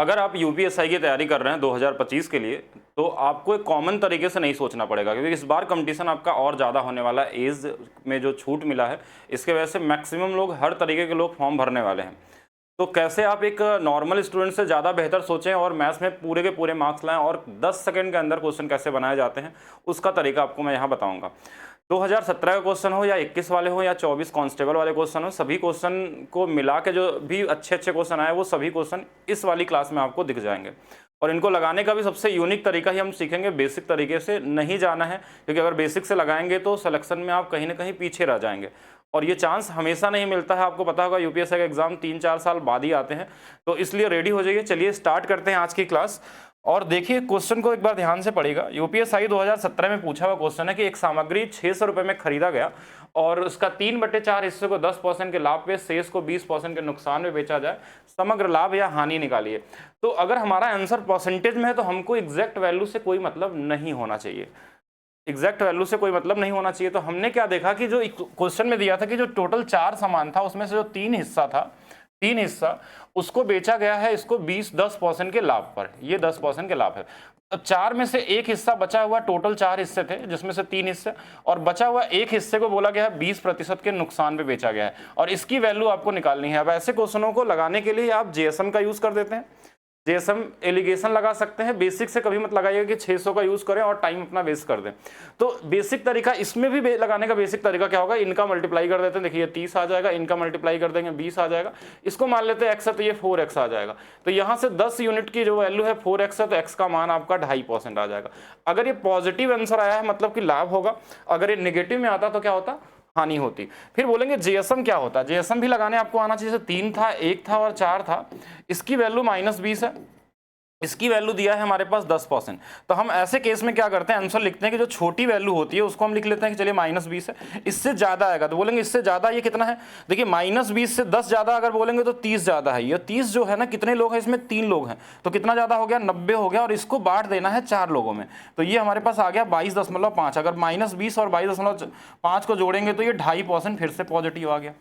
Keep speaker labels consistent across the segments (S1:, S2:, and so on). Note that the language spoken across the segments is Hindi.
S1: अगर आप यूपीएसआई की तैयारी कर रहे हैं 2025 के लिए, तो आपको एक कॉमन तरीके से नहीं सोचना पड़ेगा, क्योंकि इस बार कंपटीशन आपका और ज़्यादा होने वाला है। एज में जो छूट मिला है, इसके वजह से मैक्सिमम लोग, हर तरीके के लोग फॉर्म भरने वाले हैं। तो कैसे आप एक नॉर्मल स्टूडेंट से ज़्यादा बेहतर सोचें और मैथ्स में पूरे के पूरे मार्क्स लाएं, और 10 सेकंड के अंदर क्वेश्चन कैसे बनाए जाते हैं, उसका तरीका आपको मैं यहाँ बताऊँगा। 2017 का क्वेश्चन हो या 21 वाले हो या 24 कांस्टेबल वाले क्वेश्चन हो, सभी क्वेश्चन को मिला के जो भी अच्छे अच्छे क्वेश्चन आए, वो सभी क्वेश्चन इस वाली क्लास में आपको दिख जाएंगे। और इनको लगाने का भी सबसे यूनिक तरीका ही हम सीखेंगे। बेसिक तरीके से नहीं जाना है, क्योंकि अगर बेसिक से लगाएंगे तो सिलेक्शन में आप कहीं ना कहीं पीछे रह जाएंगे, और ये चांस हमेशा नहीं मिलता है। आपको पता होगा यूपीएससी का एग्जाम 3-4 साल बाद ही आते हैं, तो इसलिए रेडी हो जाइए। चलिए स्टार्ट करते हैं आज की क्लास। और देखिए क्वेश्चन को एक बार ध्यान से पढ़िएगा। यूपीएससी 2017 में पूछा हुआ क्वेश्चन है कि एक सामग्री 600 रुपये में खरीदा गया और उसका 3/4 हिस्से को 10% के लाभ पे, शेष को 20% के नुकसान में बेचा जाए, समग्र लाभ या हानि निकालिए। तो अगर हमारा आंसर परसेंटेज में है तो हमको एग्जैक्ट वैल्यू से कोई मतलब नहीं होना चाहिए, एग्जैक्ट वैल्यू से कोई मतलब नहीं होना चाहिए। तो हमने क्या देखा कि जो क्वेश्चन में दिया था कि जो टोटल 4 सामान था, उसमें से जो 3 हिस्सा था, 3 हिस्सा उसको बेचा गया है इसको 10% के लाभ पर, ये 10% के लाभ है। तो 4 में से एक हिस्सा बचा हुआ, टोटल 4 हिस्से थे जिसमें से 3 हिस्से, और बचा हुआ एक हिस्से को बोला गया है 20% के नुकसान पे बेचा गया है, और इसकी वैल्यू आपको निकालनी है। अब ऐसे क्वेश्चनों को लगाने के लिए आप जेएसएम का यूज कर देते हैं, जेएसएम एलिगेशन लगा सकते हैं। बेसिक से कभी मत लगाइएगा कि 600 का यूज करें और टाइम अपना वेस्ट कर दें। तो बेसिक तरीका, इसमें भी लगाने का बेसिक तरीका क्या होगा, इनका मल्टीप्लाई कर देते हैं। देखिए 30 आ जाएगा, इनका मल्टीप्लाई कर देंगे 20 आ जाएगा, इसको मान लेते हैं x है तो ये 4x आ जाएगा। तो यहाँ से 10 यूनिट की जो वैल्यू है 4x है, तो x का मान आपका 2.5% आ जाएगा। अगर ये पॉजिटिव आंसर आया है मतलब कि लाभ होगा, अगर ये नेगेटिव में आता तो क्या होता, हानि होती। फिर बोलेंगे जेएसएम क्या होता है, जेएसएम भी लगाने आपको आना चाहिए। 3 था, 1 था और 4 था, इसकी वैल्यू -20 है, इसकी वैल्यू दिया है हमारे पास 10%। तो हम ऐसे केस में क्या करते हैं, आंसर लिखते हैं कि जो छोटी वैल्यू होती है उसको हम लिख लेते हैं कि चलिए -20 है। इससे ज्यादा आएगा तो बोलेंगे इससे ज्यादा, ये कितना है, देखिए -20 से 10 ज्यादा अगर बोलेंगे तो 30 ज्यादा है। ये 30 जो है ना, कितने लोग हैं इसमें, 3 लोग हैं, तो कितना ज्यादा हो गया, 90 हो गया, और इसको बांट देना है 4 लोगों में। तो ये हमारे पास आ गया 22.5। अगर -20 और 22.5 को जोड़ेंगे तो ये 2.5% फिर से पॉजिटिव आ गया।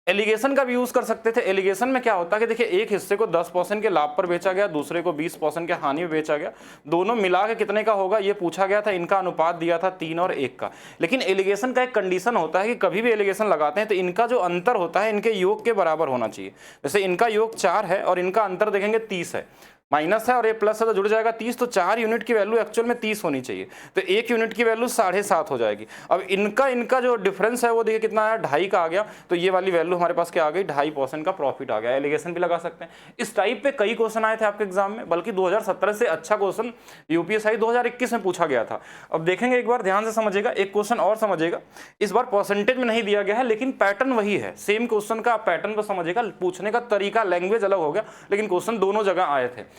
S1: एलिगेशन का भी यूज कर सकते थे। एलिगेशन में क्या होता है कि देखिए एक हिस्से को 10% के लाभ पर बेचा गया, दूसरे को 20% के हानि में बेचा गया, दोनों मिला के कितने का होगा ये पूछा गया था। इनका अनुपात दिया था 3 और 1 का। लेकिन एलिगेशन का एक कंडीशन होता है कि कभी भी एलिगेशन लगाते हैं तो इनका जो अंतर होता है इनके योग के बराबर होना चाहिए। जैसे इनका योग 4 है और इनका अंतर देखेंगे 30 है, माइनस है और ये प्लस है तो जुड़ जाएगा 30, तो 4 यूनिट की वैल्यू एक्चुअल में 30 होनी चाहिए, तो 1 यूनिट की वैल्यू 7.5 हो जाएगी। अब इनका जो डिफरेंस है वो देखिए कितना आया, 2.5 का आ गया, तो ये वाली वैल्यू हमारे पास क्या आ गई, 2.5% का प्रॉफिट आ गया। एलिगेशन भी लगा सकते हैं। इस टाइप पे कई क्वेश्चन आए थे आपके एग्जाम में, बल्कि 2017 से अच्छा क्वेश्चन यूपीएससी 2021 में पूछा गया था। अब देखेंगे, एक बार ध्यान से समझिएगा, एक क्वेश्चन और समझिएगा। इस बार परसेंटेज में नहीं दिया गया है, लेकिन पैटर्न वही है, सेम क्वेश्चन का पैटर्न को समझिएगा। पूछने का तरीका, लैंग्वेज अलग हो गया, लेकिन क्वेश्चन दोनों जगह आए थे।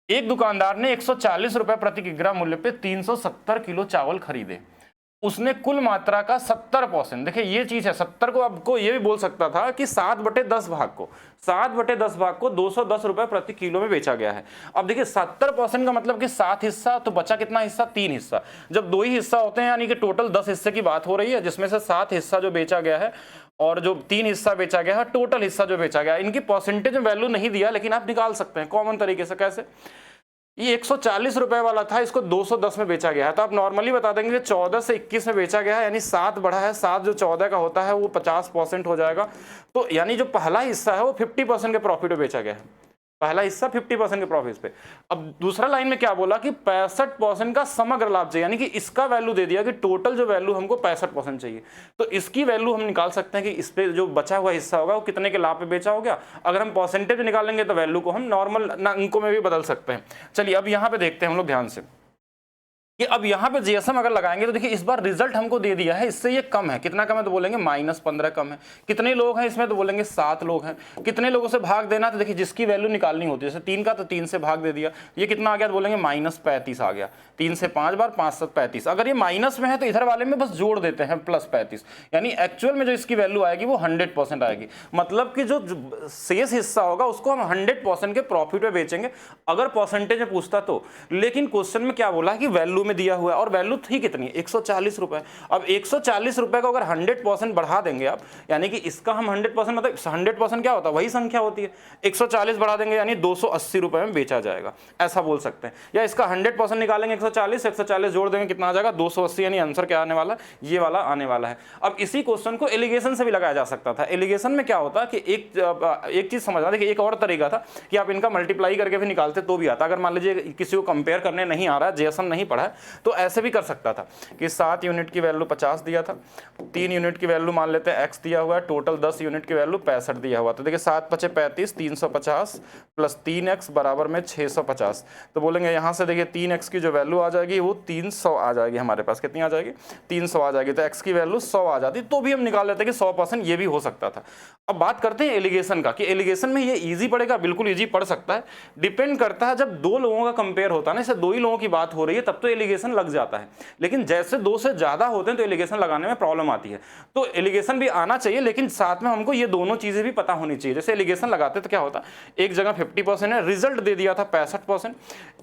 S1: एक दुकानदार ने 140 रुपए प्रति किलोग्राम मूल्य पे 370 किलो चावल खरीदे। उसने कुल मात्रा का 70%, देखिए ये चीज है, 70 को आपको ये भी बोल सकता था कि 7/10 भाग को, 7/10 भाग को 210 रुपए प्रति किलो में बेचा गया है। अब देखिए 70% का मतलब कि 7 हिस्सा, तो बचा कितना हिस्सा, 3 हिस्सा। जब 2 ही हिस्सा होते हैं यानी कि टोटल 10 हिस्से की बात हो रही है, जिसमें से 7 हिस्सा जो बेचा गया है और जो 3 हिस्सा बेचा गया है, टोटल हिस्सा जो बेचा गया है। इनकी परसेंटेज में वैल्यू नहीं दिया, लेकिन आप निकाल सकते हैं कॉमन तरीके से। कैसे, ये 140 रुपए वाला था, इसको 210 में बेचा गया है, तो आप नॉर्मली बता देंगे कि 14 से 21 में बेचा गया है, यानी 7 बढ़ा है, 7 जो 14 का होता है वो 50% हो जाएगा। तो यानी जो पहला हिस्सा है वो 50% के प्रॉफिट में बेचा गया है, पहला हिस्सा 50% के प्रॉफिट पे। अब दूसरा लाइन में क्या बोला कि 65% का समग्र लाभ चाहिए, यानी कि इसका वैल्यू दे दिया कि टोटल जो वैल्यू हमको 65% चाहिए, तो इसकी वैल्यू हम निकाल सकते हैं कि इस पे जो बचा हुआ हिस्सा होगा वो कितने के लाभ पे बेचा हो गया। अगर हम परसेंटेज निकालेंगे तो वैल्यू को हम नॉर्मल अंकों में भी बदल सकते हैं। चलिए अब यहाँ पे देखते हैं हम लोग ध्यान से कि अब यहाँ पे जीएसएम अगर लगाएंगे तो देखिए इस बार रिजल्ट हमको दे दिया है, इससे ये कम है। कितना कम है तो बोलेंगे -15 कम है। कितने लोग हैं इसमें तो बोलेंगे 7 लोग हैं। कितने लोगों से भाग देना, तो देखिए जिसकी वैल्यू निकालनी होती है, जैसे 3 का तो 3 से भाग दे दिया, ये कितना आ गया तो बोलेंगे -35 आ गया। 3 से 5 बार, 5 7 35। अगर ये माइनस में है तो इधर वाले में बस जोड़ देते हैं +35, यानी एक्चुअल में जो इसकी वैल्यू आएगी वो 100% आएगी। मतलब कि जो शेष हिस्सा होगा उसको हम 100% के प्रॉफिट में बेचेंगे, अगर परसेंटेज में पूछता तो। लेकिन क्वेश्चन में क्या बोला है कि वैल्यू में दिया हुआ है और वैल्यू थी कितनी, 140 रुपये। अब 140 रुपये को अगर 100% बढ़ा देंगे आप, यानी कि इसका हम 100% मतलब 100% क्या होता है, वही संख्या होती है, 140 बढ़ा देंगे यानी 280 रुपये में बेचा जाएगा, ऐसा बोल सकते हैं। या इसका 100% निकालेंगे, 140 जोड़ देंगे, कितना आ जाएगा, 280, यानी आंसर क्या आने वाला, ये वाला आने वाला है। अब इसी क्वेश्चन को एलिगेशन से भी लगाया जा सकता था। एलिगेशन में क्या होता है कि एक चीज समझना, देखिए एक और तरीका था कि आप इनका मल्टीप्लाई करके भी निकालते तो भी आता। अगर मान लीजिए किसी को कंपेयर करने नहीं आ रहा है, जेसन नहीं पढ़ा है, तो ऐसे भी कर सकता था कि 7 यूनिट की वैल्यू 50 दिया था, 3 यूनिट की वैल्यू मान लेते हैं x दिया हुआ है, टोटल 10 यूनिट की वैल्यू 65 दिया हुआ। तो देखिए 7 पचे 35, 350 प्लस 3x बराबर में 650। तो बोलेंगे यहाँ से देखिए 3x की जो वैल्यू आ जाएगी वो 300 आ जाएगी हमारे पास। कितनी आ जाएगी, 300 आ जाएगी। तो x की वैल्यू 100 आ जाती, तो भी हम निकाल लेते हैं कि 100% ये भी हो सकता था। अब बात करते हैं एलिगेशन का, कि एलिगेशन में ये इजी पड़ेगा, बिल्कुल इजी पड़ सकता है, डिपेंड करता है। जब दो लोगों का कंपेयर होता है ना, जैसे दो ही लोगों की बात हो रही है, तब तो एलिगेशन लग जाता है। लेकिन जैसे दो से ज्यादा होते हैं तो एलिगेशन लगाने में प्रॉब्लम आती है। तो एलिगेशन भी आना चाहिए, लेकिन साथ में हमको ये दोनों चीजें भी पता होनी चाहिए। जैसे एलिगेशन लगाते तो क्या होता, एक जगह 50% है, रिजल्ट दे दिया था 65%,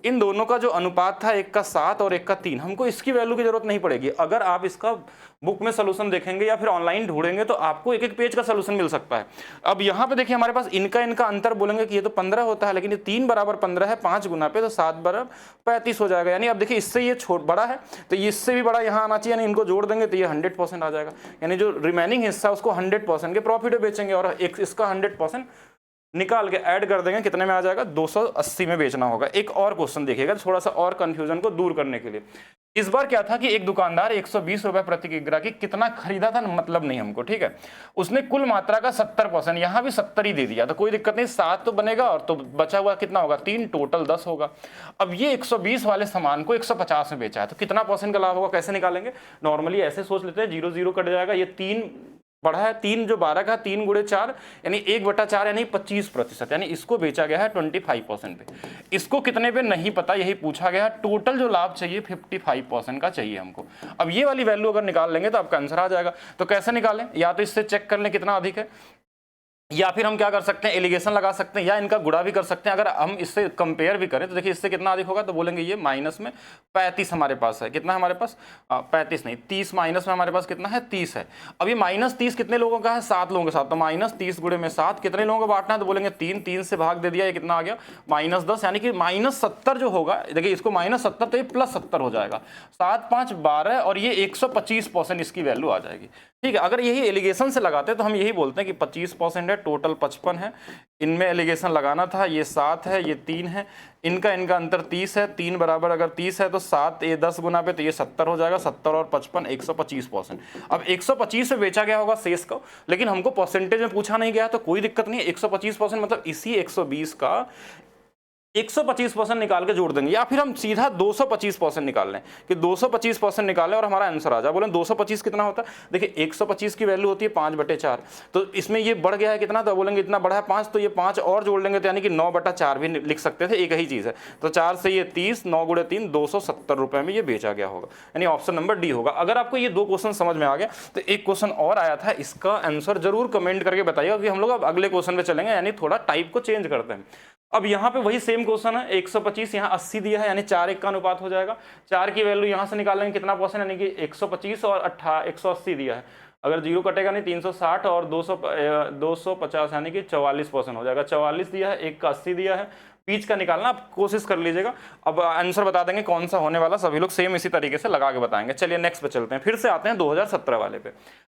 S1: इन दोनों का जो अनुपात था, एक का 7 और एक का 3, हमको इसकी वैल्यू की जरूरत नहीं पड़ेगी। अगर आप इसका बुक में सोल्यूशन देखेंगे या फिर ऑनलाइन ढूंढेंगे तो आपको एक एक पेज का सोल्यूशन मिल सकता है। अब यहाँ पे देखिए हमारे पास इनका अंतर बोलेंगे कि ये तो 15 होता है, लेकिन ये 3 बराबर 15 है, 5 गुना पे, तो 7 बराबर 35 हो जाएगा। यानी अब देखिए इससे ये बड़ा है तो इससे भी बड़ा यहाँ आना चाहिए, यानी इनको जोड़ देंगे तो ये 100% आ जाएगा। यानी जो रिमेनिंग हिस्सा उसको 100% के प्रॉफिट में बेचेंगे और एक इसका 100% निकाल के ऐड कर देंगे, कितने में आ जाएगा, 280 में बेचना होगा। एक और क्वेश्चन देखिएगा थोड़ा सा और कंफ्यूजन को दूर करने के लिए। इस बार क्या था कि एक दुकानदार 120 रुपए प्रति किग्रा की कितना खरीदा था, मतलब नहीं हमको, ठीक है। उसने कुल मात्रा का 70%, यहाँ भी 70 ही दे दिया, तो कोई दिक्कत नहीं, 7 तो बनेगा और तो बचा हुआ कितना होगा, 3, टोटल 10 होगा। अब ये 120 वाले सामान को 150 में बेचा है, तो कितना परसेंट का लाभ होगा, कैसे निकालेंगे। नॉर्मली ऐसे सोच लेते हैं, 0 0 कट जाएगा, ये 3 बढ़ा है, 3 जो 12 का 3 गुणे 4 यानी 1/4 यानी 25%, यानी इसको बेचा गया है 25% पे। इसको कितने पे नहीं पता, यही पूछा गया। टोटल जो लाभ चाहिए 55% का चाहिए हमको। अब ये वाली वैल्यू अगर निकाल लेंगे तो आपका आंसर आ जाएगा। तो कैसे निकालें, या तो इससे चेक कर लें कितना अधिक है, या फिर हम क्या कर सकते हैं, एलिगेशन लगा सकते हैं, या इनका गुणा भी कर सकते हैं। अगर हम इससे कंपेयर भी करें तो देखिए इससे कितना अधिक होगा, तो बोलेंगे ये माइनस में 35 हमारे पास है, कितना हमारे पास 35 नहीं 30, माइनस में हमारे पास कितना है 30 है। अब ये -30 कितने लोगों का है, 7 लोगों के साथ, तो -30 गुणे में 7 कितने लोगों को बांटना है, तो बोलेंगे 3, 3 से भाग दे दिया, ये कितना आ गया -10, यानी कि -70 जो होगा, देखिए इसको -70 तो ये +70 हो जाएगा, 7 5 12 और ये 125% इसकी वैल्यू आ जाएगी। ठीक है, अगर यही एलिगेशन से लगाते हैं तो हम यही बोलते हैं कि 25% है, टोटल 55 है, इनमें एलिगेशन लगाना था, ये 7 है, ये 3 है, इनका अंतर 30 है, 3 बराबर अगर 30 है तो 7 ये 10 गुना पे तो ये 70 हो जाएगा, 70 और 55 125%। अब 125 पे बेचा गया होगा शेष को, लेकिन हमको परसेंटेज में पूछा नहीं गया, तो कोई दिक्कत नहीं है। 125% मतलब इसी 120 का 125% निकाल के जोड़ देंगे, या फिर हम सीधा 225% निकाल लें कि 225% निकालें और हमारा आंसर आ जाए। बोले 225 कितना होता है, देखिए 125 की वैल्यू होती है 5/4, तो इसमें ये बढ़ गया है कितना, तो बोलेंगे इतना बढ़ा है 5, तो ये 5 और जोड़ लेंगे तो यानी कि 9/4 भी लिख सकते थे, एक ही चीज़ है। तो 4 से ये 30, 9 गुणे 3 270 रुपये में ये बेचा गया होगा, यानी ऑप्शन नंबर डी होगा। अगर आपको ये 2 क्वेश्चन समझ में आ गया तो एक क्वेश्चन और आया था, इसका आंसर जरूर कमेंट करके बताइएगा, क्योंकि हम लोग अब अगले क्वेश्चन पे चलेंगे, यानी थोड़ा टाइप को चेंज करते हैं। अब यहाँ पे वही सेम क्वेश्चन है, 125 यहाँ 80 दिया है, यानी 4:1 का अनुपात हो जाएगा। 4 की वैल्यू यहाँ से निकालेंगे कितना परसेंट, यानी कि 125 और 180 दिया है, अगर 0 कटेगा नहीं 360 और 250 यानी कि 44% हो जाएगा। 44 दिया है, 1 का 80 दिया है, बीच का निकालना आप कोशिश कर लीजिएगा। अब आंसर बता देंगे कौन सा होने वाला, सभी लोग सेम इसी तरीके से लगा के बताएंगे। चलिए नेक्स्ट पे चलते हैं, फिर से आते हैं 2017 वाले पे।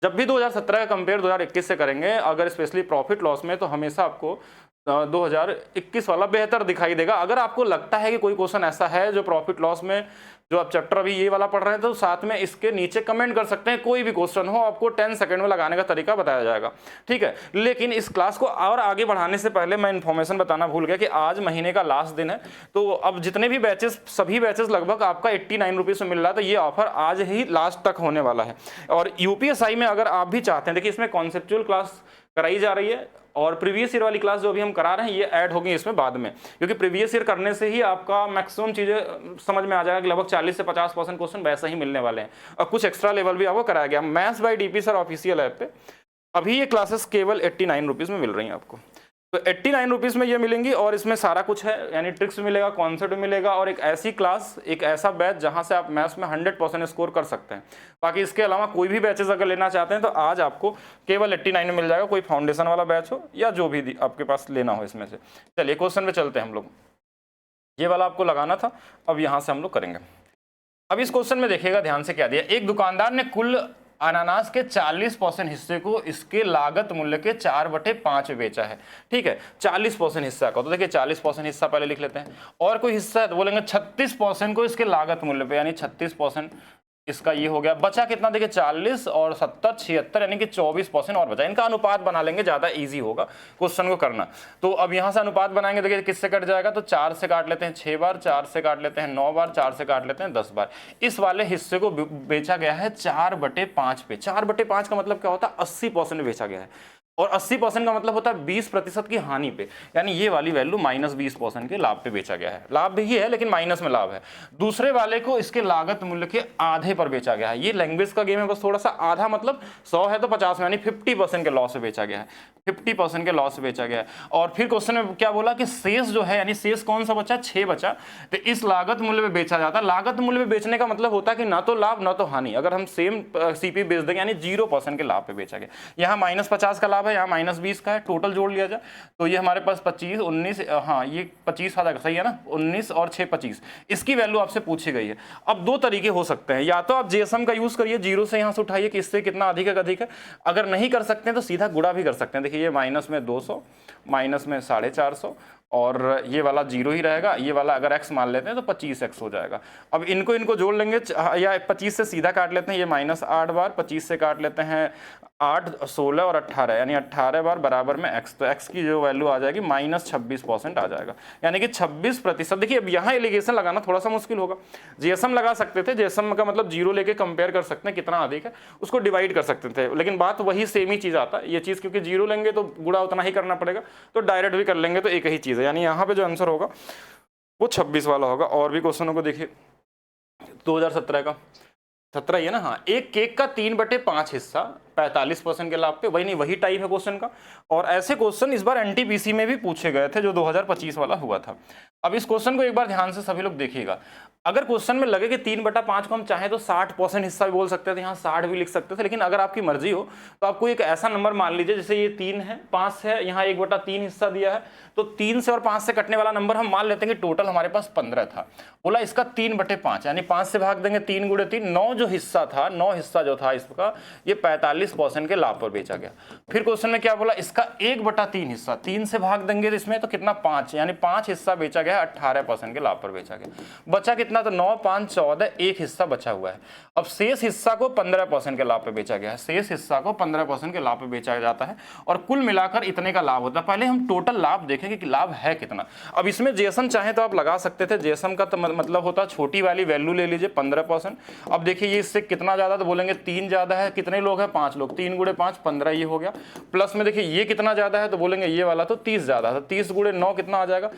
S1: जब भी 2017 का कंपेयर 2021 से करेंगे, अगर स्पेशली प्रॉफिट लॉस में, तो हमेशा आपको 2021 वाला बेहतर दिखाई देगा। अगर आपको लगता है कि कोई क्वेश्चन ऐसा है जो प्रॉफिट लॉस में, जो आप चैप्टर अभी ये वाला पढ़ रहे हैं, तो साथ में इसके नीचे कमेंट कर सकते हैं, कोई भी क्वेश्चन हो, आपको 10 सेकंड में लगाने का तरीका बताया जाएगा, ठीक है। लेकिन इस क्लास को और आगे बढ़ाने से पहले मैं इन्फॉर्मेशन बताना भूल गया कि आज महीने का लास्ट दिन है, तो अब जितने भी बैचेस, सभी बैचेस लगभग आपका 89 रुपीज़ में मिल रहा था, ये ऑफर आज ही लास्ट तक होने वाला है। और यूपीएसआई में अगर आप भी चाहते हैं, देखिए इसमें कॉन्सेप्चुअल क्लास कराई जा रही है, और प्रीवियस ईयर वाली क्लास जो अभी हम करा रहे हैं ये ऐड होगी इसमें बाद में, क्योंकि प्रीवियस ईयर करने से ही आपका मैक्सिमम चीज़ें समझ में आ जाएगा कि लगभग 40 से 50% क्वेश्चन वैसे ही मिलने वाले हैं, और कुछ एक्स्ट्रा लेवल भी आपको कराया गया। Maths by DP sir official app पे अभी ये क्लासेस केवल 89 रुपीज़ में मिल रही हैं आपको। तो 89 रुपीज़ में ये मिलेंगी और इसमें सारा कुछ है, यानी ट्रिक्स मिलेगा, कॉन्सेप्ट मिलेगा और एक ऐसी क्लास, एक ऐसा बैच जहां से आप मैथ्स में 100% स्कोर कर सकते हैं। बाकी इसके अलावा कोई भी बैचेस अगर लेना चाहते हैं तो आज आपको केवल 89 में मिल जाएगा, कोई फाउंडेशन वाला बैच हो या जो भी आपके पास लेना हो इसमें से। चलिए क्वेश्चन में चलते हैं हम लोग। ये वाला आपको लगाना था, अब यहाँ से हम लोग करेंगे। अब इस क्वेश्चन में देखिएगा ध्यान से क्या दिया। एक दुकानदार ने कुल अनानास के 40% हिस्से को इसके लागत मूल्य के 4/5 बेचा है। ठीक है, 40% हिस्सा का, तो देखिए 40% हिस्सा पहले लिख लेते हैं, और कोई हिस्सा है तो बोलेंगे 36% को इसके लागत मूल्य पे, यानी 36% इसका ये हो गया। बचा कितना, देखिए 40 और 70 76, यानी कि 24% और बचा। इनका अनुपात बना लेंगे, ज्यादा इजी होगा क्वेश्चन को करना। तो अब यहाँ से अनुपात बनाएंगे, देखिए किससे कट जाएगा, तो 4 से काट लेते हैं 6 बार, 4 से काट लेते हैं 9 बार, 4 से काट लेते हैं 10 बार। इस वाले हिस्से को बेचा गया है 4/5 पे। 4/5 का मतलब क्या होता है, 80% बेचा गया है, और 80% का मतलब होता है 20% की हानि पे, यानी ये वाली वैल्यू -20% के लाभ पे बेचा गया है। लाभ भी है लेकिन माइनस में लाभ है। दूसरे वाले को इसके लागत मूल्य के आधे पर बेचा गया है। ये लैंग्वेज का गेम है, बस थोड़ा सा आधा मतलब 100 है तो 50 में, यानी 50% के लॉस से बेचा गया है। 50% के लॉस से बेचा गया है। और फिर क्वेश्चन में क्या बोला कि शेष जो है, यानी शेष कौन सा बचा, 6 बचा, तो इस लागत मूल्य में बेचा जाता है। लागत मूल्य में बेचने का मतलब होता है कि ना तो लाभ ना तो हानि। अगर हम सेम सीपी बेच देंगे यानी 0% के लाभ पे बेचा गया। यहाँ -50 का लाभ है, यहाँ -20 का है, टोटल जोड़ लिया जाए तो ये हमारे पास 25 19, हाँ ये 25 आ जाएगा, सही है ना, 19 और 6 25। इसकी वैल्यू आपसे पूछी गई है। अब दो तरीके हो सकते हैं, या तो आप जेएसएम का यूज करिए, 0 से यहाँ से उठाइए कि इससे कितना अधिक है अधिक है। अगर नहीं कर सकते हैं तो सीधा गुणा भी कर सकते हैं। देखिए ये माइनस में 200, माइनस में 450, और ये वाला 0 ही रहेगा। ये वाला अगर x मान लेते हैं तो 25x हो जाएगा। अब इनको जोड़ लेंगे, या 25 से सीधा काट लेते हैं, ये -8 बार, 25 से काट लेते हैं 8 16 और 18, यानी 18 बार बराबर में x, तो x की जो वैल्यू आ जाएगी -26% आ जाएगा, यानी कि 26%। देखिए अब यहाँ एलिगेशन लगाना थोड़ा सा मुश्किल होगा। जेएसएम लगा सकते थे, जेएसएम का मतलब 0 लेके कंपेयर कर सकते हैं कितना अधिक है, उसको डिवाइड कर सकते थे, लेकिन बात वही सेम ही चीज़ आता है। ये चीज़ क्योंकि 0 लेंगे तो गुणा उतना ही करना पड़ेगा, तो डायरेक्ट भी कर लेंगे तो एक ही चीज़ है, यानी यहाँ पे जो आंसर होगा वो 26 वाला होगा। और भी क्वेश्चनों को देखिए, 2017 का 17 ही है ना, हाँ। एक केक का 3/5 हिस्सा 45% के लाभ पे, वही नहीं वही टाइप है क्वेश्चन का। और ऐसे क्वेश्चन इस बार एनटीपीसी में भी पूछे गए थे जो 2025 वाला हुआ था। अब इस क्वेश्चन को एक बार ध्यान से सभी लोग देखिएगा। अगर क्वेश्चन में लगे कि 3/5 को हम चाहें तो 60% हिस्सा भी बोल सकते थे, यहाँ 60 भी लिख सकते थे, लेकिन अगर आपकी मर्जी हो तो आपको एक ऐसा नंबर मान लीजिए, जैसे ये 3 है, 5 है, यहाँ 1/3 हिस्सा दिया है, तो 3 से और 5 से कटने वाला नंबर हम मान लेते हैं कि टोटल हमारे पास 15 था। बोला इसका 3/5, यानी 5 से भाग देंगे 3 × 3, 9 जो हिस्सा था, 9 हिस्सा जो था इसका, ये 45% के लाभ पर बेचा गया। फिर क्वेश्चन में क्या बोला, इसका 1/3 हिस्सा, 3 से भाग देंगे इसमें तो कितना, 5, यानी 5 हिस्सा बेचा गया, 18% के लाभ पर बेचा गया। बचा कितना, तो 9 5 14, एक हिस्सा बचा हुआ है। अब शेष हिस्सा को 15% के लाभ पे बेचा गया है। शेष हिस्सा को 15% के लाभ पे बेचा जाता है और कुल मिलाकर इतने का लाभ होता है। पहले हम टोटल लाभ देखेंगे कि लाभ है कितना। अब इसमें जेएसएम चाहे तो आप लगा सकते थे, जेएसएम का तो मतलब होता है छोटी वाली वैल्यू ले लीजिए 15%। अब देखिए ये इससे कितना ज्यादा, तो बोलेंगे 3 ज्यादा है, कितने लोग हैं, 5 लोग, 3 × 5 15, ये हो गया। प्लस में देखिए ये कितना ज्यादा है, तो बोलेंगे ये वाला तो 30 ज्यादा है, 30 × 9 कितना आ जाएगा,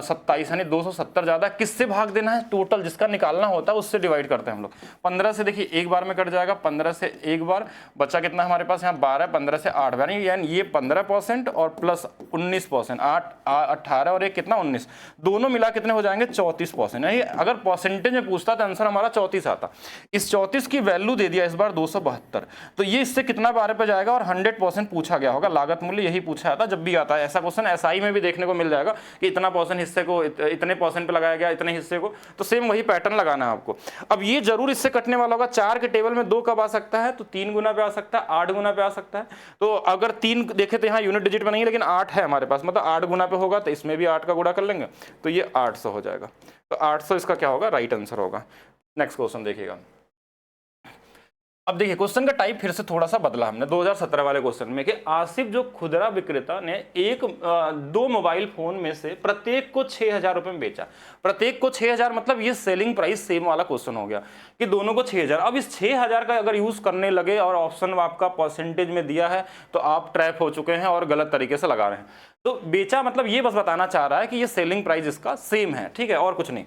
S1: 27, यानी 270 ज्यादा। किससे भाग देना है, टोटल जिसका निकालना होता है उससे डिवाइड करते हैं हम लोग। 15 से देखिए एक बार में कट जाएगा, 15 से एक बार, बचा कितना हमारे पास यहाँ 12, 15 से 8 बार, यानी ये 15% और प्लस 19%, 8 18 और एक कितना 19, दोनों मिला कितने हो जाएंगे 34%। यानी अगर परसेंटेज में पूछता तो आंसर हमारा 34 आता। इस 34 की वैल्यू दे दिया इस बार 272, तो ये इससे कितना बारे पे जाएगा, और 100% पूछा गया होगा। लागत मूल्य यही पूछा जाता जब भी आता है ऐसा क्वेश्चन। एसआई में भी देखने को मिल जाएगा कि इतना % हिस्से को इतने % पे लगाया गया, इतने हिस्से को, तो सेम वही पैटर्न लगाना है आपको। अब ये जरूर इससे कटने वाला होगा। 4 के टेबल में 2 कब आ सकता है, तो 3 गुना पे आ सकता है, 8 गुना पे आ सकता है। तो अगर 3 देखे तो यहाँ यूनिट डिजिट में नहीं है, लेकिन 8 है हमारे पास, मतलब 8 गुना पे होगा, तो इसमें भी 8 का गुणा कर लेंगे तो ये 800 हो जाएगा। तो 800 इसका क्या होगा, राइट आंसर होगा। नेक्स्ट क्वेश्चन देखिएगा। अब देखिए क्वेश्चन का टाइप फिर से थोड़ा सा बदला हमने 2017 वाले क्वेश्चन में, कि आसिफ जो खुदरा विक्रेता ने 2 मोबाइल फोन में से प्रत्येक को 6000 रुपए में बेचा। प्रत्येक को 6000 मतलब ये सेलिंग प्राइस सेम वाला क्वेश्चन हो गया कि दोनों को 6000। अब इस 6000 का अगर यूज करने लगे और ऑप्शन आपका परसेंटेज में दिया है तो आप ट्रैप हो चुके हैं और गलत तरीके से लगा रहे हैं। तो बेचा मतलब ये बस बताना चाह रहा है कि ये सेलिंग प्राइस इसका सेम है, ठीक है, और कुछ नहीं।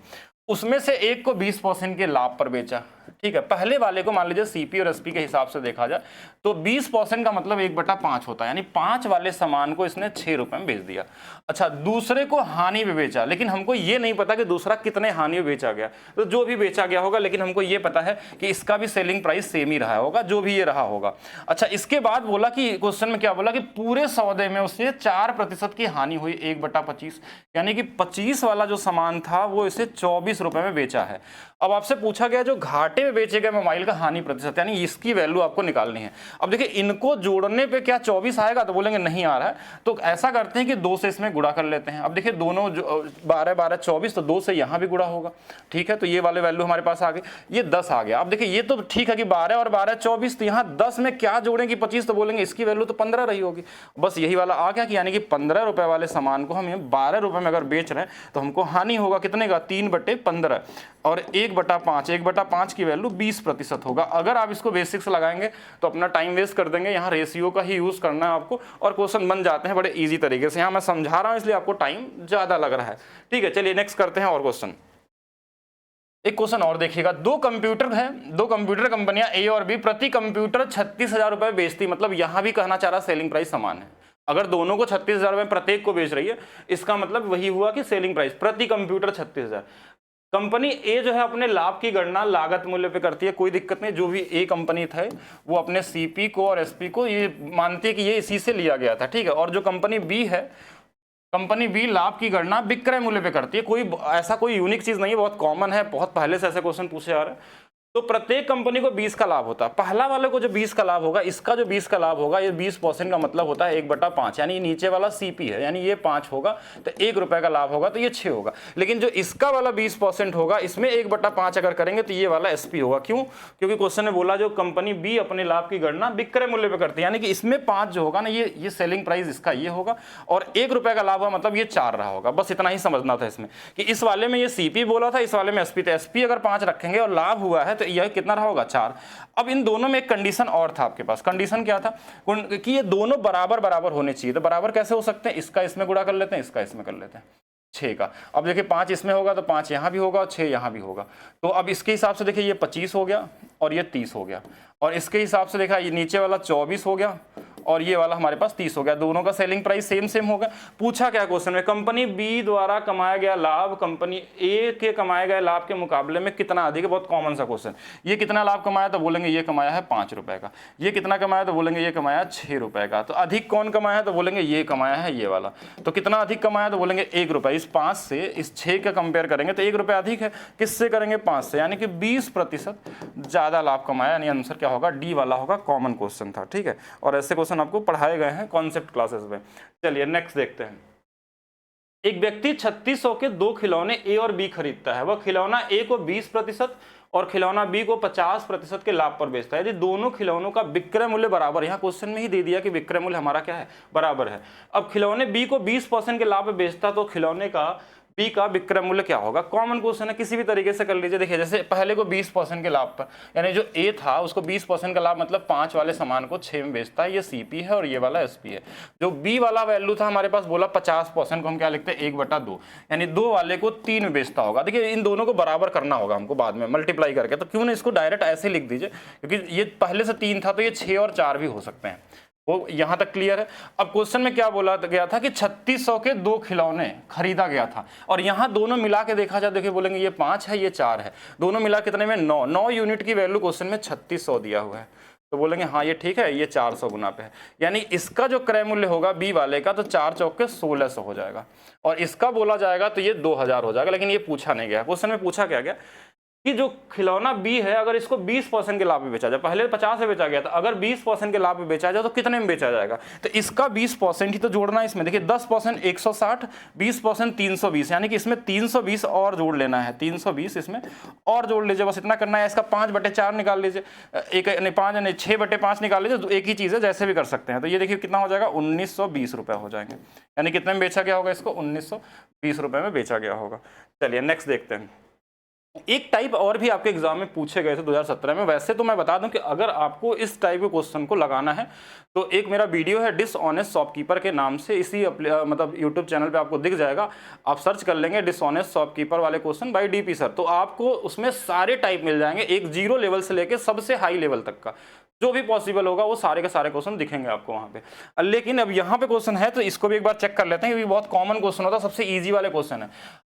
S1: उसमें से एक को 20% के लाभ पर बेचा, ठीक है। पहले वाले को मान लीजिए सीपी और एसपी के हिसाब से देखा जाए तो 20% का मतलब 1/5 होता है, यानी 5 वाले सामान को इसने 6 रुपए में बेच दिया। अच्छा, दूसरे को हानि में बेचा, लेकिन हमको ये नहीं पता कि दूसरा कितने हानि में बेचा गया, तो जो भी बेचा गया होगा, लेकिन हमको ये पता है कि इसका भी सेलिंग प्राइस सेम ही रहा होगा, जो भी ये रहा होगा। अच्छा, इसके बाद बोला कि क्वेश्चन में क्या बोला कि पूरे सौदे में उससे 4% की हानि हुई 1/25, यानी कि 25 वाला जो सामान था वो इसे 24 रुपए में बेचा है। अब आपसे पूछा गया जो घाटे में बेचे गए मोबाइल का हानि प्रतिशत, यानी इसकी वैल्यू आपको निकालनी है। अब देखिए, इनको जोड़ने पे क्या 24 आएगा, तो बोलेंगे नहीं आ रहा है, तो ऐसा करते हैं कि 2 से इसमें गुणा कर लेते हैं। अब देखिए, दोनों 12 12 24, तो 2 से यहाँ भी गुणा होगा, ठीक है, तो ये वाले वैल्यू हमारे पास आ गई, ये 10 आ गया। अब देखिए, ये तो ठीक है कि 12 और 12 24, तो यहाँ 10 में क्या जोड़ेंगे 25, तो बोलेंगे इसकी वैल्यू तो 15 रही होगी। बस यही वाला आ गया कि यानी कि 15 रुपए वाले सामान को हम 12 रुपए में अगर बेच रहे हैं तो हमको हानि होगा कितने का, 3/15, और 1/5, 1/5 की वैल्यू 20% होगा। अगर आप इसको बेसिक्स लगाएंगे तो अपना टाइम वेस्ट कर देंगे, यहाँ रेशियो का ही यूज करना है आपको, और क्वेश्चन बन जाते हैं बड़े इजी तरीके से। यहाँ मैं समझा रहा हूँ इसलिए आपको टाइम ज्यादा लग रहा है, ठीक है। चलिए नेक्स्ट करते हैं और क्वेश्चन। एक क्वेश्चन और देखिएगा, दो कंप्यूटर कंपनियां ए और बी प्रति कंप्यूटर 36,000 रुपए बेचती, मतलब यहां भी कहना चाह रहा सेलिंग प्राइस समान है। अगर दोनों को 36,000 रुपए प्रत्येक को बेच रही है, इसका मतलब वही हुआ कि सेलिंग प्राइस प्रति कंप्यूटर 36,000। कंपनी ए जो है अपने लाभ की गणना लागत मूल्य पे करती है, कोई दिक्कत नहीं, जो भी ए कंपनी था वो अपने सीपी को और एसपी को ये मानती है कि ये इसी से लिया गया था, ठीक है। और जो कंपनी बी है, कंपनी बी लाभ की गणना विक्रय मूल्य पे करती है। कोई ऐसा कोई यूनिक चीज नहीं है, बहुत कॉमन है, बहुत पहले से ऐसे क्वेश्चन पूछे जा रहे हैं। तो प्रत्येक कंपनी को 20 का लाभ होता है। पहला वाले को जो 20 का लाभ होगा, इसका जो 20 का लाभ होगा, ये 20% का मतलब होता है 1/5, यानी नीचे वाला सीपी है, यानी ये 5 होगा तो 1 रुपए का लाभ होगा, तो ये 6 होगा। लेकिन जो इसका वाला 20% होगा, इसमें 1/5 अगर करेंगे तो ये वाला एसपी होगा। क्यों? क्योंकि क्वेश्चन ने बोला जो कंपनी बी अपने लाभ की गणना विक्रय मूल्य पे करती है, यानी कि इसमें 5 जो होगा ना, ये सेलिंग प्राइस इसका ये होगा, और 1 रुपए का लाभ हुआ मतलब ये 4 रहा होगा। बस इतना ही समझना था इसमें कि इस वाले में ये सीपी बोला था, इस वाले में एसपी था। एसपी अगर 5 रखेंगे और लाभ हुआ है तो यह कितना रहा होगा, 4। अब इन दोनों में एक कंडीशन और था आपके पास। कंडीशन क्या था कि ये दोनों बराबर बराबर होने चाहिए। तो बराबर कैसे हो सकते हैं, इसका इसमें गुणा कर लेते हैं, इसका इसमें कर लेते हैं, 6 का। अब देखिए 5 इसमें होगा तो 5 यहां भी होगा और 6 यहां भी होगा। तो अब इसके हिसाब से देखिए ये 25 हो गया और ये 30 हो गया, और इसके हिसाब से देखा ये नीचे वाला 24 हो गया और ये वाला हमारे पास 30 हो गया। दोनों का सेलिंग प्राइस सेम हो गया। पूछा क्या क्वेश्चन में, कंपनी बी द्वारा कमाया गया लाभ कंपनी ए के कमाए गए लाभ के मुकाबले में कितना अधिक है। बहुत कॉमन सा क्वेश्चन। ये कितना लाभ कमाया तो बोलेंगे ये कमाया है 5 रुपए का। ये कितना कमाया तो बोलेंगे ये कमाया 6 रुपए का। तो अधिक कौन कमाया है तो बोलेंगे ये कमाया है ये वाला। तो कितना अधिक कमाया तो बोलेंगे 1 रुपए। इस 5 से इस 6 का कंपेयर करेंगे तो 1 रुपए अधिक है। किससे करेंगे, 5 से, यानी कि 20% ज्यादा लाभ कमाया। यानी आंसर क्या होगा, डी वाला होगा। कॉमन क्वेश्चन था, ठीक है। और ऐसे क्वेश्चन आपको पढ़ाए गए हैं कॉन्सेप्ट क्लासेस में। चलिए नेक्स्ट देखते हैं। एक व्यक्ति 3600 के 2 खिलौने ए और बी खरीदता है। वह खिलौना ए को 20% और खिलौना बी को 50% के लाभ पर बेचता है। यदि दोनों खिलौनों का विक्रय मूल्य बराबर, यहाँ क्वेश्चन में ही दे दिया कि विक्रय मूल्य हमारा क्या है, बराबर है। अब खिलौने बी को 20% के लाभ पर बेचता तो खिलौने का बी का विक्रय मूल्य क्या होगा। कॉमन क्वेश्चन है, किसी भी तरीके से कर लीजिए। देखिए जैसे पहले को 20% के लाभ पर, यानी जो ए था उसको 20% का लाभ मतलब 5 वाले सामान को 6 में बेचता है, ये सीपी है और ये वाला एसपी है। जो बी वाला वैल्यू था हमारे पास बोला 50% को हम क्या लिखते हैं 1/2, यानी 2 वाले को 3 में बेचता होगा। देखिए इन दोनों को बराबर करना होगा हमको बाद में मल्टीप्लाई करके, तो क्यों ना इसको डायरेक्ट ऐसे लिख दीजिए, क्योंकि ये पहले से 3 था तो ये 6 और 4 भी हो सकते हैं। वो यहां तक क्लियर है। अब क्वेश्चन में क्या बोला गया था कि 3600 के 2 खिलौने खरीदा गया था, और यहां दोनों मिला के देखा जाए, देखिए बोलेंगे ये 5 है ये 4 है, दोनों मिला कितने में 9 यूनिट की वैल्यू क्वेश्चन में 3600 दिया हुआ है। तो बोलेंगे हाँ ये ठीक है, ये 400 गुना पे है, यानी इसका जो क्रय मूल्य होगा बी वाले का तो 4 चौक के 1600 हो जाएगा, और इसका बोला जाएगा तो ये 2000 हो जाएगा। लेकिन ये पूछा नहीं गया। क्वेश्चन में पूछा क्या गया कि जो खिलौना बी है अगर इसको 20% के लाभ में बेचा जाए, पहले 50 में बेचा गया था, अगर 20% के लाभ में बेचा जाए तो कितने में बेचा जाएगा। तो इसका 20% ही तो जोड़ना है इसमें। देखिए 10% 160, 20% 320, यानी कि इसमें 320 और जोड़ लेना है। 320 इसमें और जोड़ लीजिए, बस इतना करना है। इसका 5/4 निकाल लीजिए, 6/5 निकाल लीजिए, तो एक ही चीज़ है, जैसे भी कर सकते हैं। तो ये देखिए कितना हो जाएगा, 1920 रुपये हो जाएंगे। यानी कितने में बेचा गया होगा इसको, 1920 रुपये में बेचा गया होगा। चलिए नेक्स्ट देखते हैं। एक टाइप और भी आपके एग्जाम में पूछे गए थे 2017 में। वैसे तो मैं बता दूं कि अगर आपको इस टाइप के क्वेश्चन को लगाना है तो एक मेरा वीडियो है डिसऑनेस्ट शॉपकीपर के नाम से, इसी मतलब यूट्यूब चैनल पे आपको दिख जाएगा। आप सर्च कर लेंगे डिसऑनेस्ट शॉपकीपर वाले क्वेश्चन बाय डीपी सर, तो आपको उसमें सारे टाइप मिल जाएंगे, एक जीरो लेवल से लेके सबसे हाई लेवल तक का जो भी पॉसिबल होगा वो सारे के सारे क्वेश्चन दिखेंगे आपको वहाँ पे। लेकिन अब यहाँ पे क्वेश्चन है तो इसको भी एक बार चेक कर लेते हैं, क्योंकि बहुत कॉमन क्वेश्चन होता है, सबसे इजी वाले क्वेश्चन है।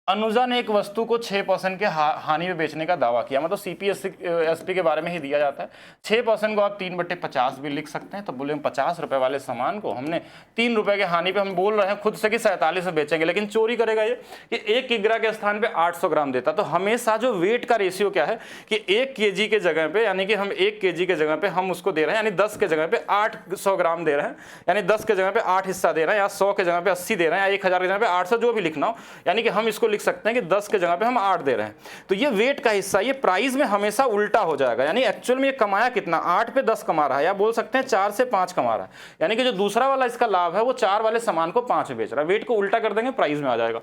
S1: अनुजा ने एक वस्तु को 6% के हानि में बेचने का दावा किया, मतलब सीपीएसपी के बारे में ही दिया जाता है। 6% को आप 3/50 भी लिख सकते हैं। तो बोले 50 रुपए वाले सामान को हमने 3 रुपए के हानि पे हम बोल रहे हैं खुद से कि 47 में बेचेंगे, लेकिन चोरी करेगा ये कि 1 किग्रा के स्थान पे 800 ग्राम देता। तो हमेशा जो वेट का रेशियो क्या है कि 1 केजी के जगह पे, यानी कि हम 1 केजी के जगह पे हम उसको दे रहे हैं, यानी 10 के जगह पे 800 ग्राम दे रहे हैं, यानी 10 के जगह पे 8 हिस्सा दे रहे हैं, या 100 के जगह पे 80 दे रहे हैं, या 1000 के जगह पे 800, जो भी लिखना हो, यानी कि हम इसको लिख सकते हैं कि 10 के जगह पे हम 8 दे रहे हैं। तो ये वेट का हिस्सा ये प्राइस में हमेशा उल्टा हो जाएगा, यानी एक्चुअल में ये कमाया कितना, 8 पे 10 कमा रहा है, या बोल सकते हैं 4 से 5 कमा रहा है। यानी कि जो दूसरा वाला इसका लाभ है वो 4 वाले सामान को 5 में बेच रहा है। वेट को उल्टा कर देंगे, प्राइस में आ जाएगा।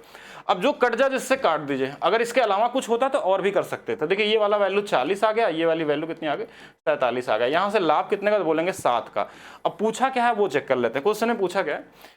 S1: अब जो कट जाए जिससे काट दीजिए, अगर इसके अलावा कुछ होता तो और भी कर सकते थे। देखिए ये वाला वैल्यू 40 आ गया, ये वाली वैल्यू कितनी आ गई, 47 आ गया। यहाँ से लाभ कितने का, तो बोलेंगे 7 का। अब पूछा क्या है वो चेक कर लेते हैं। क्वेश्चन में पूछा क्या है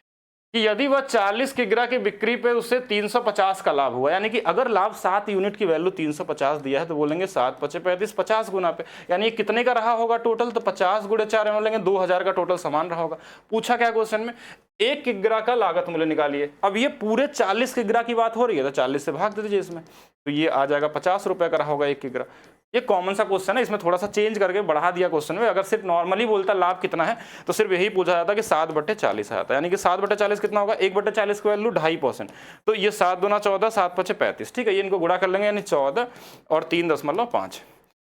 S1: कि यदि वह 40 किग्रा की बिक्री पे उससे 350 का लाभ हुआ, यानी कि अगर लाभ 7 यूनिट की वैल्यू 350 दिया है तो बोलेंगे 7 × 35 50 गुना पे, यानी कितने का रहा होगा टोटल, तो 50 × 4 बोलेंगे 2000 का टोटल सामान रहा होगा। पूछा क्या क्वेश्चन में, 1 किग्रा का लागत मूल्य निकालिए। अब ये पूरे 40 किग्रा की बात हो रही है तो 40 से भाग दे दीजिए इसमें, तो ये आ जाएगा 50 रुपए का रहा होगा 1 किग्रा। ये कॉमन सा क्वेश्चन है, इसमें थोड़ा सा चेंज करके बढ़ा दिया क्वेश्चन में। अगर सिर्फ नॉर्मली बोलता लाभ कितना है तो सिर्फ यही पूछा जाता कि 7/40 आता, यानी कि 7/40 कितना होगा, 1/40 की वैल्यू 2.5%, तो ये 7 दूना 14, 7 × 5 35, ठीक है। ये इनको गुणा कर लेंगे, यानी 14 और 3.5,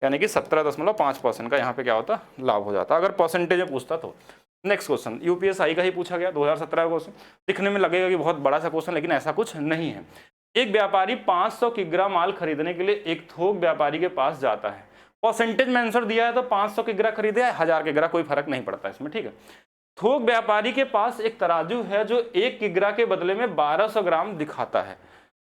S1: यानी कि 17.5% का यहाँ पे क्या होता, लाभ हो जाता, अगर परसेंटेज में पूछता तो। नेक्स्ट क्वेश्चन यूपीएसआई का ही पूछा गया 2017 का क्वेश्चन। दिखने में लगेगा कि बहुत बड़ा सा क्वेश्चन, लेकिन ऐसा कुछ नहीं है। एक व्यापारी 500 किग्रा माल खरीदने के लिए एक थोक व्यापारी के पास जाता है। परसेंटेज में आंसर दिया है तो 500 किग्रा खरीदे या 1000 किग्रा, कोई फर्क नहीं पड़ता इसमें, ठीक है। थोक व्यापारी के पास एक तराजू है जो 1 किग्रा के बदले में 1200 ग्राम दिखाता है।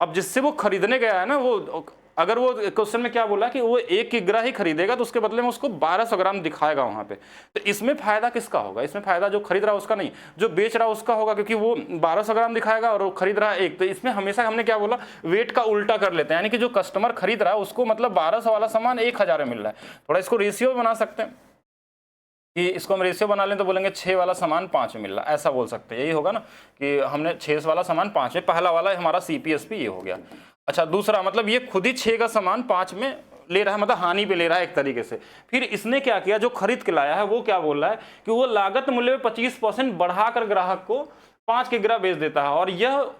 S1: अब जिससे वो खरीदने गया है ना, वो अगर वो क्वेश्चन में क्या बोला कि वो 1 किग्रा ही खरीदेगा तो उसके बदले में उसको 1200 ग्राम दिखाएगा वहां पे, तो इसमें फायदा किसका होगा, इसमें फायदा जो खरीद रहा है उसका नहीं, जो बेच रहा है उसका होगा, क्योंकि वो 1200 ग्राम दिखाएगा और वो खरीद रहा है 1। तो इसमें हमेशा हमने क्या बोला, वेट का उल्टा कर लेते हैं, यानी कि जो कस्टमर खरीद रहा है उसको मतलब 1200 वाला सामान 1000 में मिल रहा है। थोड़ा इसको रेशियो बना सकते हैं कि इसको हम रेशियो बना लें तो बोलेंगे 6 वाला सामान 5 में मिल रहा है, ऐसा बोल सकते हैं। यही होगा ना कि हमने 6 वाला सामान 5 में, पहला वाला हमारा सीपीएसपी ये हो गया। अच्छा, दूसरा मतलब ये खुद ही 6 का सामान 5 में ले रहा है, मतलब हानि पे ले रहा है एक तरीके से। फिर इसने क्या किया, जो खरीद के लाया है वो क्या बोल रहा है कि वो लागत मूल्य में 25% बढ़ाकर ग्राहक को 5 किग्रा बेच देता है, और यह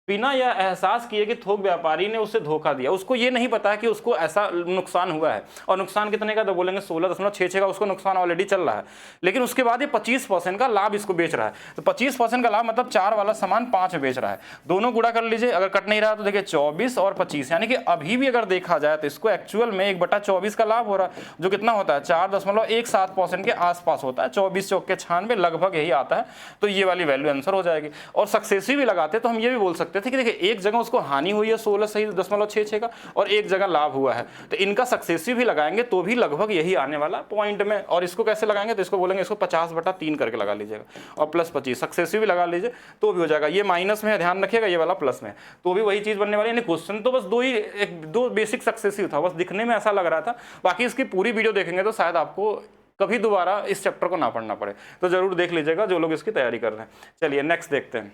S1: बिना यह एहसास किए कि थोक व्यापारी ने उसे धोखा दिया। उसको ये नहीं पता है कि उसको ऐसा नुकसान हुआ है, और नुकसान कितने का, तो बोलेंगे 16.66 का उसको नुकसान ऑलरेडी चल रहा है, लेकिन उसके बाद ये 25% का लाभ इसको बेच रहा है। तो 25% का लाभ मतलब 4 वाला सामान 5 में बेच रहा है। दोनों गुणा कर लीजिए, अगर कट नहीं रहा तो देखिए 24 और 25, यानी कि अभी भी अगर देखा जाए तो इसको एक्चुअल में 1/24 का लाभ हो रहा है, जो कितना होता है 4.17% के आसपास होता है। 24 चौके 96 लगभग यही आता है। तो ये वाली वैल्यू आंसर हो जाएगी। और सक्सेसिव भी लगाते तो हम ये भी बोल सकते थे कि देखिए एक जगह उसको हानि हुई है 16.66 का, और एक जगह लाभ हुआ है, तो इनका सक्सेसिव भी लगाएंगे तो भी लगभग यही आने वाला पॉइंट में। और इसको कैसे लगाएंगे, तो इसको बोलेंगे इसको 50/3 करके लगा लीजिएगा, और +25 सक्सेसिव भी लगा लीजिए तो भी हो जाएगा। ये माइनस में है, ध्यान रखिएगा, ये वाला प्लस में, तो भी वही चीज बनने वाली है। क्वेश्चन तो बस दो बेसिक सक्सेसिव था, बस दिखने में ऐसा लग रहा था। बाकी इसकी पूरी वीडियो देखेंगे तो शायद आपको कभी दोबारा इस चैप्टर को ना पढ़ना पड़े, तो जरूर देख लीजिएगा जो लोग इसकी तैयारी कर रहे हैं। चलिए नेक्स्ट देखते हैं।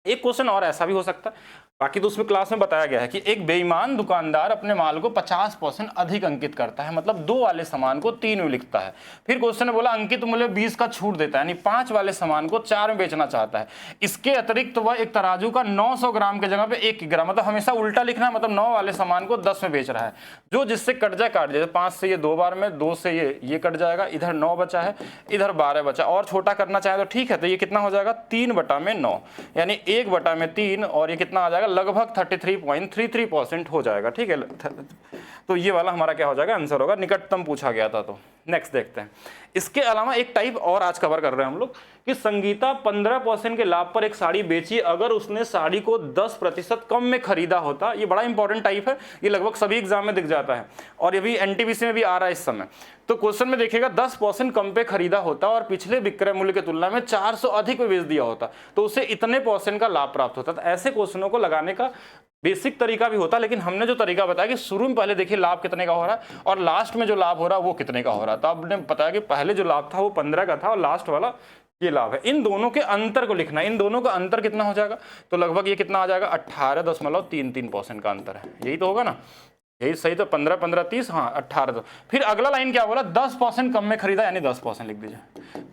S1: एक क्वेश्चन और ऐसा भी हो सकता है, बाकी तो उसमें क्लास में बताया गया है कि एक बेईमान दुकानदार अपने माल को 50% अधिक अंकित करता है, मतलब 2 वाले सामान को 3 में लिखता है। फिर क्वेश्चन ने बोला अंकित मूल्य 20 का छूट देता है, यानी 5 वाले सामान को 4 में बेचना चाहता है। इसके अतिरिक्त वह एक तराजू का 900 ग्राम के जगह पे 1 किग्रा, मतलब हमेशा उल्टा लिखना है, मतलब 9 वाले सामान को 10 में बेच रहा है। जो जिससे कट जाए काट जाए, 5 से ये 2 बार में, 2 से ये कट जाएगा, इधर 9 बचा है, इधर 12 बचा, और छोटा करना चाहे तो ठीक है। तो ये कितना हो जाएगा 3/9, यानी 1/3, और ये कितना आ जाएगा लगभग 33.33% हो जाएगा, ठीक है। तो ये वाला हमारा क्या हो जाएगा आंसर होगा, निकटतम पूछा गया था। तो नेक्स्ट देखते हैं। इसके अलावा एक टाइप और आज कवर कर रहे हैं हम लोग कि संगीता 15% के लाभ पर एक साड़ी बेची अगर उसने साड़ी को 10% कम में खरीदा होता। ये बड़ा इंपॉर्टेंट टाइप है, ये लगभग सभी एग्जाम में दिख जाता है और ये भी एनटीपीसी में भी आ रहा है इस समय। तो क्वेश्चन में देखिएगा 10% कम पे खरीदा होता और पिछले विक्रय मूल्य की तुलना में 400 अधिक में बेच दिया होता तो उसे इतने % का लाभ प्राप्त होता। तो ऐसे क्वेश्चनों को लगाने का बेसिक तरीका भी होता, लेकिन हमने जो तरीका बताया कि शुरू में पहले देखिए लाभ कितने का हो रहा है और लास्ट में जो लाभ हो रहा है वो कितने का हो रहा है। तो आपने बताया कि पहले जो लाभ था वो 15 का था और लास्ट वाला ये लाभ है। इन दोनों के अंतर को लिखना है, इन दोनों का अंतर कितना हो जाएगा, तो लगभग ये कितना आ जाएगा 18.33% का अंतर है, यही तो होगा ना, यही सही। तो 15 15 30, हाँ 18। फिर अगला लाइन क्या बोला, 10% कम में खरीदा यानी 10% लिख दीजिए।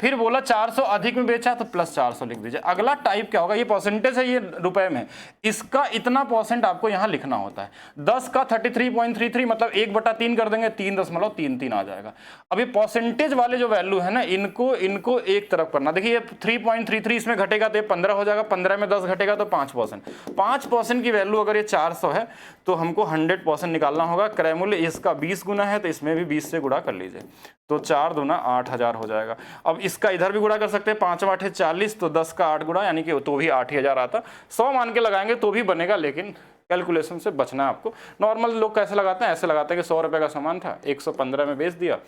S1: फिर बोला 400 अधिक में बेचा तो प्लस 400 लिख दीजिए। अगला टाइप क्या होगा, ये परसेंटेज है, ये रुपए में, इसका इतना % आपको यहाँ लिखना होता है। 10 का 33.33 मतलब 1/3 कर देंगे, 3.33 आ जाएगा। अब ये परसेंटेज वाले जो वैल्यू है ना, इनको एक तरफ करना। देखिए 3.33 इसमें घटेगा तो ये 15 हो जाएगा, 15 में 10 घटेगा तो 5%। 5% की वैल्यू अगर ये 400 है तो हमको 100% निकालना होगा। क्रय मूल्य इसका 20 गुना है तो इसमें भी 20 से गुणा कर लीजिए, तो 4 दूना 8000 हो जाएगा। अब इसका इधर भी गुणा कर सकते हैं, 5 8 40, तो 10 का 8 गुणा यानी कि तो भी 8000 आता। 100 मान के लगाएंगे तो भी बनेगा, लेकिन कैलकुलेशन से बचना है आपको। नॉर्मल लोग कैसे लगाते हैं, ऐसे लगाते हैं कि 100 रुपये का सामान था 115 में बेच दिया,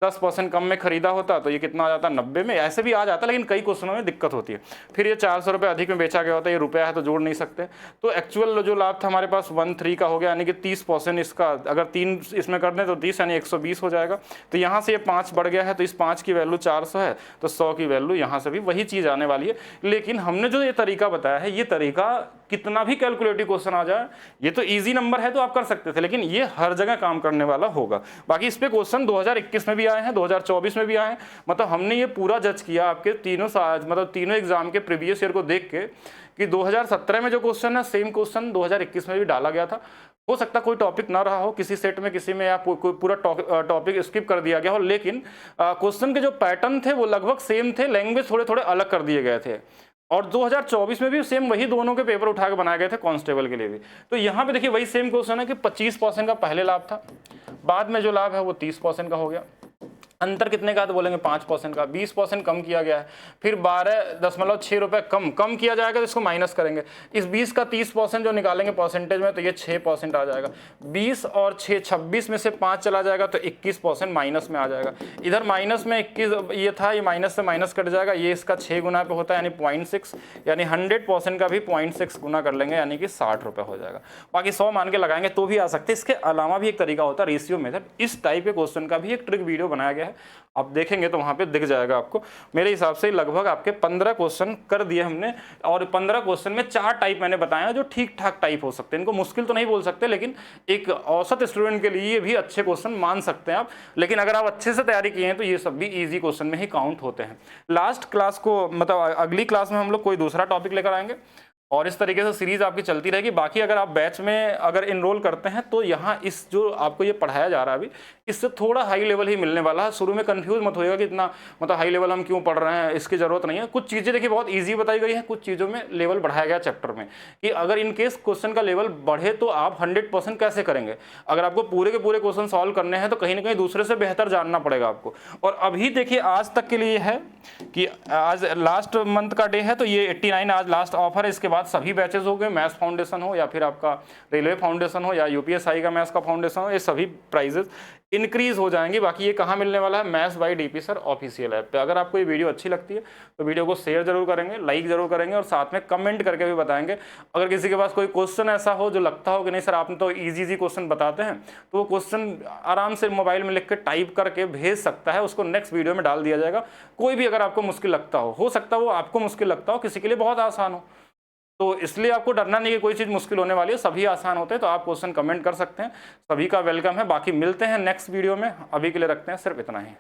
S1: 10% कम में खरीदा होता तो ये कितना आ जाता 90 में, ऐसे भी आ जाता, लेकिन कई क्वेश्चनों में दिक्कत होती है। फिर ये 400 रुपये अधिक में बेचा गया होता है, ये रुपया है तो जोड़ नहीं सकते। तो एक्चुअल जो लाभ था हमारे पास 13 का हो गया, यानी कि 30% इसका, अगर 3 इसमें कर दें तो 30 यानी 120 हो जाएगा। तो यहाँ से ये 5 बढ़ गया है, तो इस 5 की वैल्यू 400 है तो 100 की वैल्यू यहाँ से भी वही चीज़ आने वाली है। लेकिन हमने जो ये तरीका बताया है, ये तरीका कितना भी कैलकुलेटिव क्वेश्चन आ जाए, ये तो ईजी नंबर है तो आप कर सकते थे, लेकिन ये हर जगह काम करने वाला होगा। बाकी इस पे क्वेश्चन 2021 में भी आए हैं, 2024 में भी आए हैं। मतलब हमने ये पूरा जज किया आपके तीनों मतलब तीनों एग्जाम के प्रीवियस ईयर को देख के कि 2017 में जो क्वेश्चन है सेम क्वेश्चन 2021 में भी डाला गया था। हो सकता कोई टॉपिक ना रहा हो किसी सेट में, किसी में या पूरा टॉपिक स्किप कर दिया गया हो, लेकिन क्वेश्चन के जो पैटर्न थे वो लगभग सेम थे, लैंग्वेज थोड़े थोड़े अलग कर दिए गए थे। और 2024 में भी सेम वही दोनों के पेपर उठा के बनाए गए थे कांस्टेबल के लिए भी। तो यहाँ पे देखिए वही सेम क्वेश्चन है कि 25% का पहले लाभ था, बाद में जो लाभ है वो 30% का हो गया। अंतर कितने का, तो बोलेंगे 5% का। 20% कम किया गया है, फिर 12.6 रुपये कम किया जाएगा तो इसको माइनस करेंगे। इस 20 का 30% जो निकालेंगे परसेंटेज में तो ये 6% आ जाएगा। 20 और 6 26 में से 5 चला जाएगा तो 21% माइनस में आ जाएगा। इधर माइनस में 21 ये था, ये माइनस से माइनस कट जाएगा, ये इसका 6 गुना पे होता है यानी 0.6, यानी 100% का भी 0.6 गुना कर लेंगे यानी कि 60 रुपये हो जाएगा। बाकी 100 मान के लगाएंगे तो भी आ सकते हैं। इसके अलावा भी एक तरीका होता है रेशियो मेथड, इस टाइप के क्वेश्चन का भी एक ट्रिक वीडियो बनाया गया है, आप देखेंगे तो वहां पे दिख जाएगा आपको। मेरे हिसाब से लगभग आपके 15 क्वेश्चन कर दिए हमने, और 15 क्वेश्चन में 4 टाइप मैंने बताया जो ठीक ठाक टाइप हो सकते हैं। इनको मुश्किल तो नहीं बोल सकते, लेकिन एक औसत स्टूडेंट के लिए भी अच्छे क्वेश्चन मान सकते हैं आप। लेकिन अगर आप अच्छे से तैयारी किए हैं तो ये सब भी ईजी क्वेश्चन में ही काउंट होते हैं। लास्ट क्लास को मतलब अगली क्लास में हम लोग कोई दूसरा टॉपिक लेकर आएंगे और इस तरीके से सीरीज आपकी चलती रहेगी। बाकी अगर आप बैच में अगर इनरोल करते हैं तो यहाँ इस जो आपको ये पढ़ाया जा रहा है अभी, इससे थोड़ा हाई लेवल ही मिलने वाला है। शुरू में कंफ्यूज मत होइएगा कि इतना मतलब हाई लेवल हम क्यों पढ़ रहे हैं, इसकी जरूरत नहीं है। कुछ चीज़ें देखिए बहुत ईजी बताई गई है, कुछ चीज़ों में लेवल बढ़ाया गया चैप्टर में कि अगर इन केस क्वेश्चन का लेवल बढ़े तो आप 100% कैसे करेंगे। अगर आपको पूरे के पूरे क्वेश्चन सॉल्व करने हैं तो कहीं ना कहीं दूसरे से बेहतर जानना पड़ेगा आपको। और अभी देखिए आज तक के लिए है कि आज लास्ट मंथ का डे है तो ये 89 आज लास्ट ऑफर है। इसके बाद सभी बैचेज हो गए, मैथ्स फाउंडेशन हो या फिर आपका रेलवे फाउंडेशन हो या यूपीएसआई का मैथ्स का फाउंडेशन हो, ये सभी प्राइजेस इंक्रीज हो जाएंगी। बाकी ये कहाँ मिलने वाला है, maths by DP sir official app पे। अगर आपको ये वीडियो अच्छी लगती है तो वीडियो को शेयर जरूर करेंगे, लाइक जरूर करेंगे और साथ में कमेंट करके भी बताएंगे। अगर किसी के पास कोई क्वेश्चन ऐसा हो जो लगता हो कि नहीं सर आपने तो इजी क्वेश्चन बताते हैं, तो वो क्वेश्चन आराम से मोबाइल में लिख के टाइप करके भेज सकता है, उसको नेक्स्ट वीडियो में डाल दिया जाएगा। कोई भी अगर आपको मुश्किल लगता हो सकता है वो आपको मुश्किल लगता हो, किसी के लिए बहुत आसान हो, तो इसलिए आपको डरना नहीं है कोई चीज़ मुश्किल होने वाली है, सभी आसान होते हैं। तो आप क्वेश्चन कमेंट कर सकते हैं, सभी का वेलकम है। बाकी मिलते हैं नेक्स्ट वीडियो में, अभी के लिए रखते हैं सिर्फ इतना ही।